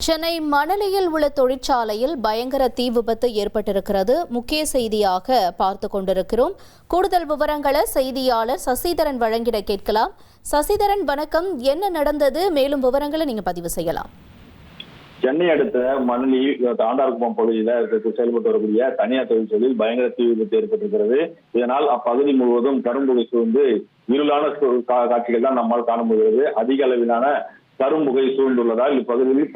சென்னை மணலியில் உள்ள தொழிற்சாலையில் பயங்கர தீ விபத்து ஏற்பட்டிருக்கிறது. முக்கிய செய்தியாக பார்த்து கொண்டிருக்கிறோம். கூடுதல் விவரங்களை செய்தியாளர் சசிதரன் வழங்கிட கேட்கலாம். சசிதரன், வணக்கம். என்ன நடந்தது? மேலும் விவரங்களை நீங்க பதிவு செய்யலாம். சென்னை அடுத்த மணலி ஆண்டார்குப்பம் பகுதியில் செயல்பட்டு வரக்கூடிய தனியார் தொழிற்சாலையில் பயங்கர தீ விபத்து ஏற்பட்டிருக்கிறது. இதனால் அப்பகுதி முழுவதும் கரும்புகை சூழ்ந்து இருளான காட்சிகள் தான் நம்மால் காண முடிகிறது. அதிக அளவிலான கரும்புகை சூழ்ந்துள்ளதால் இப்பகுதியில்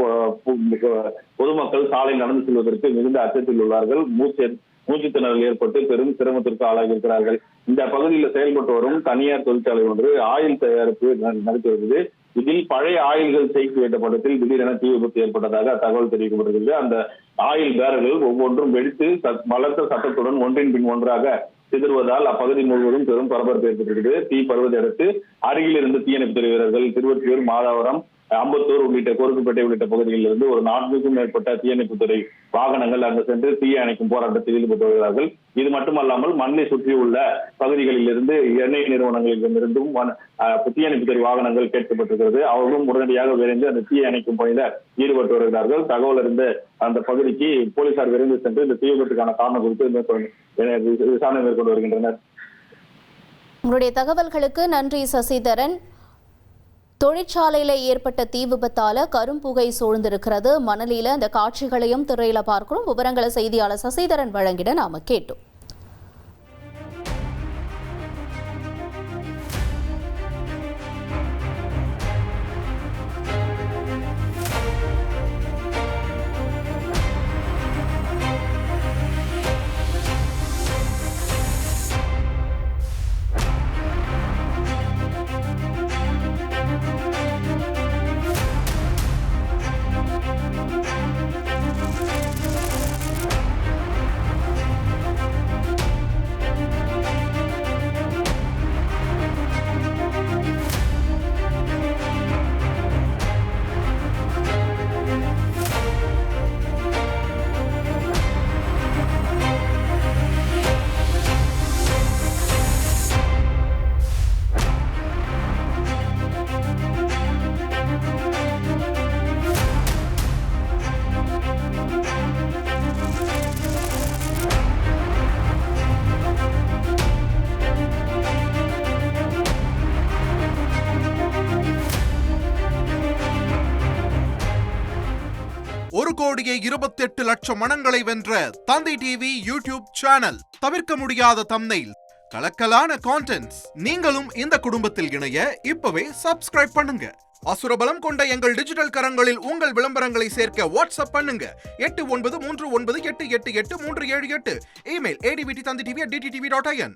பொதுமக்கள் சாலை நடந்து செல்வதற்கு மிகுந்த அச்சத்தில் உள்ளார்கள். மூச்சு திணறல் ஏற்பட்டு பெரும் சிரமத்திற்கு ஆளாகி இருக்கிறார்கள். இந்த பகுதியில் செயல்பட்டு வரும் தனியார் தொழிற்சாலை ஒன்று ஆயில் தயாரிப்பு நடத்தி வருகிறது. இதில் பழைய ஆயில்கள் தேக்கி வைத்த படத்தில் திடீரென தீ விபத்து ஏற்பட்டதாக தகவல் தெரிவிக்கப்பட்டிருக்கிறது. அந்த ஆயில் பேரல்கள் ஒவ்வொன்றும் வெடித்து பலத்த சத்தத்துடன் ஒன்றின் பின் ஒன்றாக சிதறுவதால் அப்பகுதி முழுவதும் பெரும் பரபரப்பு ஏற்பட்டிருக்கிறது. தீ பருவதை அடுத்து அருகில் இருந்து தீயணைப்புத்துறை வீரர்கள் திருவொற்றியூர், மாதாவரம், அம்பத்தூர் உள்ளிட்ட கோருக்குப்பேட்டை உள்ளிட்ட பகுதிகளில் இருந்து ஒரு 4க்கும் மேற்பட்ட தீயணைப்புத்துறை வாகனங்கள் அங்கு சென்று தீயை அணைக்கும் போராட்டத்தில் ஈடுபட்டு வருகிறார்கள். இது மட்டுமல்லாமல் மண்ணை சுற்றியுள்ள பகுதிகளில் இருந்து எண்ணெய் நிறுவனங்களிலிருந்தும் தீயணைப்புத்துறை வாகனங்கள் கேட்கப்பட்டிருக்கிறது. அவர்களும் உடனடியாக விரைந்து அந்த தீயை அணைக்கும் பணியில ஈடுபட்டு வருகிறார்கள். தகவல் அறிந்த அந்த பகுதிக்கு போலீசார் விரைந்து சென்று இந்த தீ விபத்துக்கான காரணம் குறித்து விசாரணை மேற்கொண்டு வருகின்றனர். உங்களுடைய தகவல்களுக்கு நன்றி சசிதரன். தொழிற்சாலையில ஏற்பட்ட தீ விபத்தால கரும்புகை சூழ்ந்திருக்கிறது. மணலியில அந்த காட்சிகளையும் திரையில பார்க்கிறோம். விவரங்களை செய்தியாளர் சசிதரன் வழங்கிட நாம கேட்டோம். ஒரு கோடியே 28 லட்சம் மனங்களை வென்ற தந்தி டிவி யூடியூப் சேனல். தவிர்க்க முடியாத தம்ப்நெயில், கலக்கலான கான்டென்ட்ஸ். நீங்களும் இந்த குடும்பத்தில் இணைய இப்பவே சப்ஸ்கிரைப் பண்ணுங்க. அசுரபலம் கொண்ட எங்கள் டிஜிட்டல் கரங்களில் உங்கள் விளம்பரங்களை சேர்க்க வாட்ஸ்அப் பண்ணுங்க. 8939888838. Email advttv@dttv.in.